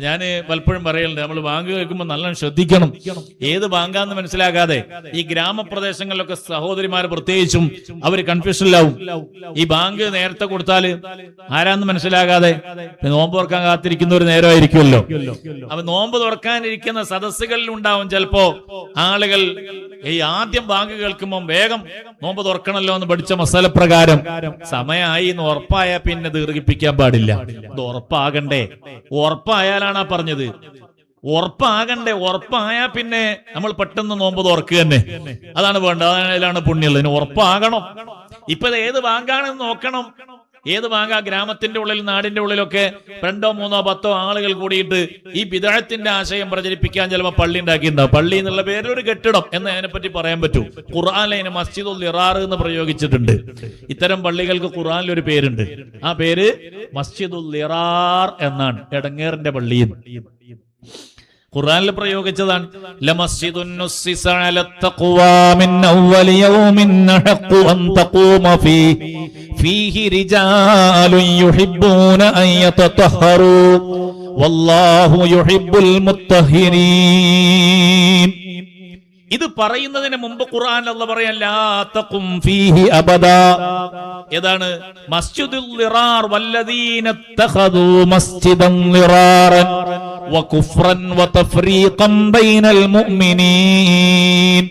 ഞാൻ പലപ്പോഴും പറയലുണ്ട്, നമ്മൾ ബാങ്ക് കേൾക്കുമ്പോൾ നല്ലോണം ശ്രദ്ധിക്കണം. ഏത് ബാങ്കാന്ന് മനസ്സിലാകാതെ ഈ ഗ്രാമപ്രദേശങ്ങളിലൊക്കെ സഹോദരിമാർ പ്രത്യേകിച്ചും അവർ കൺഫ്യൂഷനിലാവും. ഈ ബാങ്ക് നേരത്തെ കൊടുത്താൽ ആരാന്ന് മനസ്സിലാകാതെ നോമ്പ് തുറക്കാൻ കാത്തിരിക്കുന്ന ഒരു നേരമായിരിക്കുമല്ലോ. അപ്പൊ നോമ്പ് തുറക്കാനിരിക്കുന്ന സദസ്സുകളിൽ ഉണ്ടാവും ചിലപ്പോ ആളുകൾ ഈ ആദ്യം ബാങ്ക് കേൾക്കുമ്പോൾ വേഗം നോമ്പ് തുറക്കണല്ലോ എന്ന് പഠിച്ച മസാല പ്രകാരം സമയമായി എന്ന് ഉറപ്പായാൽ പിന്നെ ദീർഘിപ്പിക്കാൻ പാടില്ല. ഇത് ഉറപ്പാകണ്ടേ? ഉറപ്പായാലാണ് പറഞ്ഞത്. ഉറപ്പാകണ്ടേ? ഉറപ്പായാൽ പിന്നെ നമ്മൾ പെട്ടെന്ന് നോമ്പ് തുറക്കുക തന്നെ, അതാണ് വേണ്ടത്. അതിലാണ് പുണ്യമുള്ളത്. ഇതിന് ഉറപ്പാകണം. ഇപ്പൊ ഏത് ബാങ്കാണെന്ന് നോക്കണം. ഏത് ബാങ്കാ? ഗ്രാമത്തിന്റെ ഉള്ളിൽ, നാടിന്റെ ഉള്ളിലൊക്കെ 2, 3, 10 ആളുകൾ കൂടിയിട്ട് ഈ ബിദഅത്തിന്റെ ആശയം പ്രചരിപ്പിക്കാൻ ചിലപ്പോൾ പള്ളി ഉണ്ടാക്കിയിട്ടുണ്ടാവും. പള്ളി എന്നുള്ള പേരിൽ ഒരു കെട്ടിടം എന്ന് അതിനെപ്പറ്റി പറയാൻ പറ്റും. ഖുർആനിൽ അതിന് മസ്ജിദുൽ ലിറാർ എന്ന് പ്രയോഗിച്ചിട്ടുണ്ട്. ഇത്തരം പള്ളികൾക്ക് ഖുർആനിൽ ഒരു പേരുണ്ട്. ആ പേര് മസ്ജിദുൽ ലിറാർ എന്നാണ്. എടങ്ങേറിന്റെ പള്ളി ഖുർആനിൽ പ്രയോഗിച്ചതാണ്. ലമസ്ജിദുൻ നുസ്സിസ അല തഖ്വാ മിൻ അവ്വലി യൗമിൻ അഹഖു അൻ തഖൂമ ഫീഹി റിജാലുൻ യുഹിബ്ബൂന അൻ യതതഹറു വല്ലാഹു യുഹിബ്ബുൽ മുത്തഹിരീൻ. ഇത് പറയുന്നതിന് മുമ്പ് ഖുർആൻ അല്ലാഹു പറയാൻ ലാ തഖും ഫീഹി അബദാ. ഏതാണ്? മസ്ജിദുൽ ലിറാർ വല്ലദീന ഇത്തഖദൂ മസ്ജിദൻ ലിറാറൻ വകുഫ്റൻ വതഫ്രീഖൻ ബൈനൽ മുഅ്മിനീൻ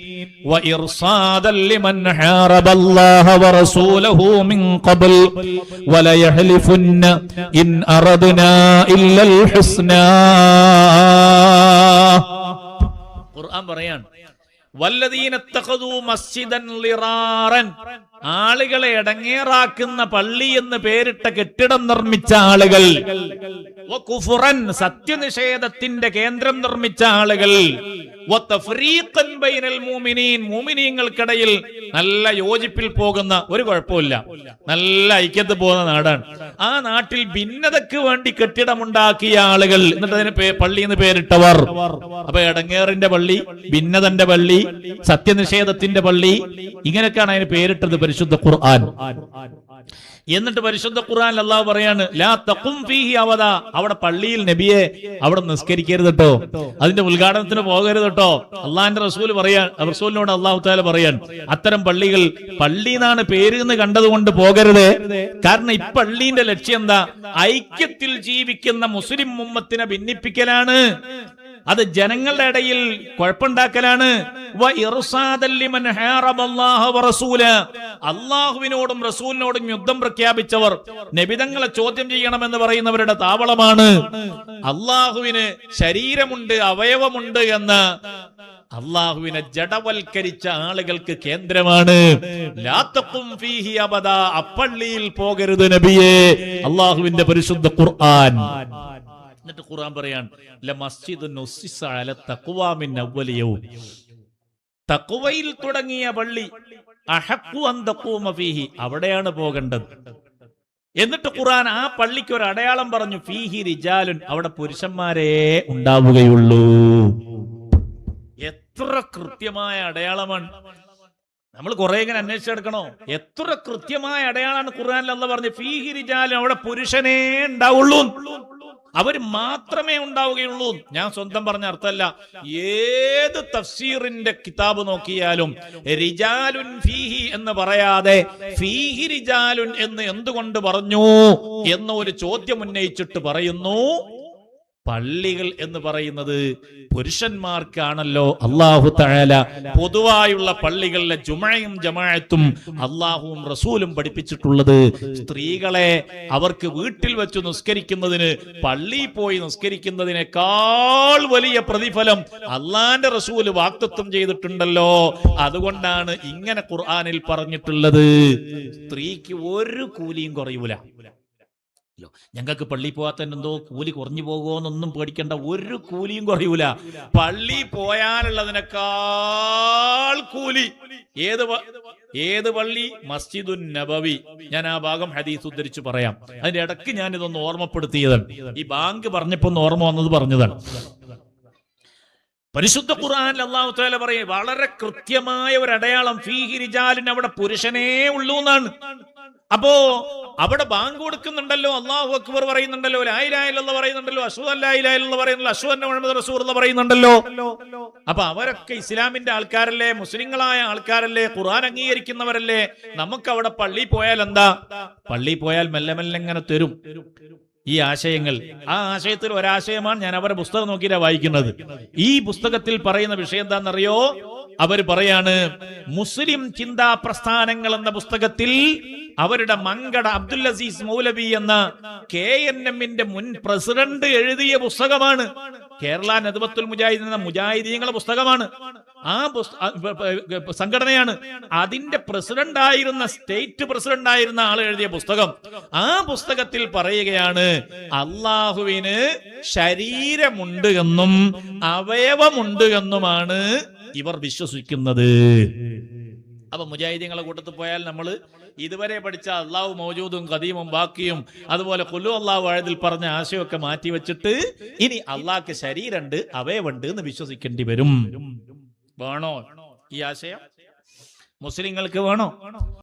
വഇർസാദൻ ലിമൻ ഹാറബല്ലാഹ വറസൂലഹു മിൻ ഖബ്ൽ വലയഹ്ലിഫുന്ന ഇൻ അറദ്നാ ഇല്ലൽ ഹുസ്നാ. ഖുർആൻ പറയാൻ വല്ലദീന ഇത്തഖദൂ മസ്ജിദൻ ലിറാറൻ, ആളുകളെ ഇടങ്ങേറാക്കുന്ന പള്ളി എന്ന് പേരിട്ട കെട്ടിടം നിർമ്മിച്ച ആളുകൾ, വകുഫ്റൻ, സത്യനിഷേധത്തിന്റെ കേന്ദ്രം നിർമ്മിച്ച ആളുകൾ, വതഫ്രീഖൻ ബൈനൽ മുഅ്മിനീൻ, മുഅ്മിനീങ്ങൾക്കിടയിൽ നല്ല യോജിപ്പിൽ പോകുന്ന, ഒരു കുഴപ്പമില്ല, നല്ല ഐക്യത്തിൽ പോകുന്ന നാടാണ്. ആ നാട്ടിൽ ഭിന്നതയ്ക്ക് വേണ്ടി കെട്ടിടമുണ്ടാക്കിയ ആളുകൾ, എന്നിട്ട് അതിന് പള്ളി എന്ന് പേരിട്ടവർ. അപ്പൊ ഇടങ്ങേറിന്റെ പള്ളി, ഭിന്നതന്റെ പള്ളി, സത്യനിഷേധത്തിന്റെ പള്ളി, ഇങ്ങനെയൊക്കെയാണ് അതിന് പേരിട്ടത് പരിശുദ്ധ ഖുർആൻ. എന്നിട്ട് പരിശുദ്ധ ഖുർആൻ അല്ലാഹു പറയാണ് ലാ തഖും ഫീഹി അബദാ, അവിടെ പള്ളിയിൽ നബിയെ അവിടെ നിസ്കരിക്കരുത് കേട്ടോ, അതിന്റെ ഉദ്ഘാടനത്തിന് പോകരുത് കേട്ടോ. അള്ളാഹിന്റെ റസൂൽ പറയാൻ, റസൂലിനോട് അല്ലാഹു തആല പറയാൻ, അത്തരം പള്ളികൾ പള്ളി എന്നാണ് പേര് എന്ന് കണ്ടതുകൊണ്ട് പോകരുത്. കാരണം ഈ പള്ളിന്റെ ലക്ഷ്യം എന്താ? ഐക്യത്തിൽ ജീവിക്കുന്ന മുസ്ലിം ഉമ്മത്തിനെ ഭിന്നിപ്പിക്കലാണ്. അത് ജനങ്ങളുടെ ഇടയിൽ കുഴപ്പമുണ്ടാക്കലാണ്. അള്ളാഹുവിനോടും റസൂലിനോടും യുദ്ധം പ്രഖ്യാപിച്ചവർ, നബിതങ്ങളെ ചോദ്യം ചെയ്യണമെന്ന് പറയുന്നവരുടെ താവളമാണ്. അള്ളാഹുവിന് ശരീരമുണ്ട്, അവയവമുണ്ട് എന്ന് അള്ളാഹുവിനെ ജഡവൽക്കരിച്ച ആളുകൾക്ക് കേന്ദ്രമാണ്. ലാ തഖും ഫീഹി അബദാ, അപ്പള്ളിയിൽ പോകരുത് നബിയേ. അള്ളാഹുവിന്റെ പരിശുദ്ധ ഖുർആൻ. എന്നിട്ട് ഖുർആൻ പറയാൻ ലമസ്ജിദുൻ ഉസ്സിസ അല തഖ്വാ മിൻ അവ്വലി യൗം, തഖ്വയിൽ തുടങ്ങിയ പള്ളി, അഹഖു അൻ തഖൂമ ഫീഹി, അവിടെയാണ് പോകേണ്ടത്. എന്നിട്ട് ഖുർആൻ ആ പള്ളിക്ക് ഒരു അടയാളം പറഞ്ഞു, ഫീഹി റിജാലുൻ, അവിടെ പുരുഷന്മാരേ ഉണ്ടാവുകയുള്ളൂ. എത്ര കൃത്യമായ അടയാളമാണ്! നമ്മൾ കുറെ ഇങ്ങനെ അന്വേഷിച്ചെടുക്കണോ? എത്ര കൃത്യമായ അടയാളാണ് ഖുർആനിൽ അല്ലാഹു പറഞ്ഞു, ഫീഹി റിജാലുൻ, അവിടെ പുരുഷനേ ഉണ്ടാവുള്ളൂ, അവർ മാത്രമേ ഉണ്ടാവുകയുള്ളൂ. ഞാൻ സ്വന്തം പറഞ്ഞ അർത്ഥമല്ല, ഏത് തഫ്സീറിന്റെ കിതാബ് നോക്കിയാലും റിജാലുൻ ഫീഹി എന്ന് പറയാതെ ഫീഹി റിജാലുൻ എന്ന് എന്തുകൊണ്ട് പറഞ്ഞു എന്ന ഒരു ചോദ്യം ഉന്നയിച്ചിട്ട് പറയുന്നു, പള്ളികൾ എന്ന് പറയുന്നത് പുരുഷന്മാർക്കാണല്ലോ അല്ലാഹു തആല പൊതുവായുള്ള പള്ളികളിലെ ജുമഅയും ജമാഅത്തും അല്ലാഹുവും റസൂലും പഠിപ്പിച്ചിട്ടുള്ളത്. സ്ത്രീകളെ അവർക്ക് വീട്ടിൽ വെച്ച് നിസ്കരിക്കുന്നതിന് പള്ളിയിൽ പോയി നിസ്കരിക്കുന്നതിനേക്കാൾ വലിയ പ്രതിഫലം അല്ലാഹുവിന്റെ റസൂൽ വാഗ്ദത്തം ചെയ്തിട്ടുണ്ടല്ലോ. അതുകൊണ്ടാണ് ഇങ്ങനെ ഖുർആനിൽ പറഞ്ഞിട്ടുള്ളത്. സ്ത്രീക്ക് ഒരു കൂലിയും കുറയൂല. ഞങ്ങൾക്ക് പള്ളി പോകാത്തന്നെ എന്തോ കൂലി കുറഞ്ഞു പോകുമോന്നൊന്നും പേടിക്കേണ്ട, ഒരു കൂലിയും കുറയൂല. പള്ളി പോയാലുള്ളതിനേക്കാൾ കൂലി. ഏത് പള്ളി? മസ്ജിദുൻ നബവി. ഞാൻ ആ ഭാഗം ഹദീസ് ഉദ്ധരിച്ചു പറയാം. അതിന്റെ ഇടയ്ക്ക് ഞാൻ ഇതൊന്ന് ഓർമ്മപ്പെടുത്തിയതാണ്. ഈ ബാങ്ക് പറഞ്ഞപ്പോ ഒന്ന് ഓർമ്മ വന്നത് പറഞ്ഞതാണ്. പരിശുദ്ധ ഖുർആനിൽ അല്ലാഹു തആല പറയും, വളരെ കൃത്യമായ ഒരു അടയാളം, ഫീഹി റിജാലുൻ, അവിടെ പുരുഷനേ ഉള്ളൂ എന്നാണ്. അപ്പോ അവിടെ ബാങ്ക് കൊടുക്കുന്നുണ്ടല്ലോ, അല്ലാഹു അക്ബർ പറയുന്നുണ്ടല്ലോ, ലാ ഇലാഹ ഇല്ലല്ലാഹ് പറയുന്നുണ്ടല്ലോ, അശ്ഹദു അല്ലാ ഇലാഹ ഇല്ലല്ലാഹ് പറയുന്നുണ്ടല്ലോ, അശ്ഹദു അന്ന മുഹമ്മദ് റസൂലുള്ളാഹ് പറയുന്നുണ്ടല്ലോ. അപ്പൊ അവരൊക്കെ ഇസ്ലാമിന്റെ ആൾക്കാരല്ലേ, മുസ്ലിങ്ങളായ ആൾക്കാരല്ലേ, ഖുർആൻ അംഗീകരിക്കുന്നവരല്ലേ. നമുക്ക് അവിടെ പള്ളി പോയാൽ എന്താ? പള്ളി പോയാൽ മെല്ലെ മെല്ലെ ഇങ്ങനെ തരും ഈ ആശയങ്ങൾ. ആ ആശയത്തിൽ ഒരാശയമാണ് ഞാൻ അവരുടെ പുസ്തകം നോക്കിയിട്ടാ വായിക്കുന്നത്. ഈ പുസ്തകത്തിൽ പറയുന്ന വിഷയം എന്താണെന്നറിയോ? അവര് പറയാണ്, മുസ്ലിം ചിന്താ പ്രസ്ഥാനങ്ങൾ എന്ന പുസ്തകത്തിൽ അവരുടെ മങ്കട അബ്ദുൽ അസീസ് മൗലവി എന്ന KNM-ന്റെ മുൻ പ്രസിഡന്റ് എഴുതിയ പുസ്തകമാണ്. കേരള നദ്വത്തുൽ മുജാഹിദീൻ എന്ന മുജാഹിദീങ്ങളുടെ പുസ്തകമാണ്. ആ സംഘടനയാണ്. അതിന്റെ പ്രസിഡന്റ് ആയിരുന്ന, സ്റ്റേറ്റ് പ്രസിഡന്റ് ആയിരുന്ന ആൾ എഴുതിയ പുസ്തകം. ആ പുസ്തകത്തിൽ പറയുകയാണ്, അള്ളാഹുവിന് ശരീരമുണ്ട് എന്നും അവയവമുണ്ട് എന്നുമാണ് ഇവർ വിശ്വസിക്കുന്നത്. അപ്പൊ മുജാഹിദീങ്ങളെ കൂട്ടത്തിൽ പോയാൽ നമ്മൾ ഇതുവരെ പഠിച്ച അള്ളാഹു മൗജൂദും ഖദീമും ബാക്കിയും അതുപോലെ ഖുൽ അല്ലാഹു അഹദിൽ പറഞ്ഞ ആശയമൊക്കെ മാറ്റി വെച്ചിട്ട് ഇനി അള്ളാഹ്ക്ക് ശരീരമുണ്ട് അവയവുണ്ട് എന്ന് വിശ്വസിക്കേണ്ടി വരും. വേണോ ഈ ആശയം? മുസ്ലിങ്ങൾക്ക് വേണോ?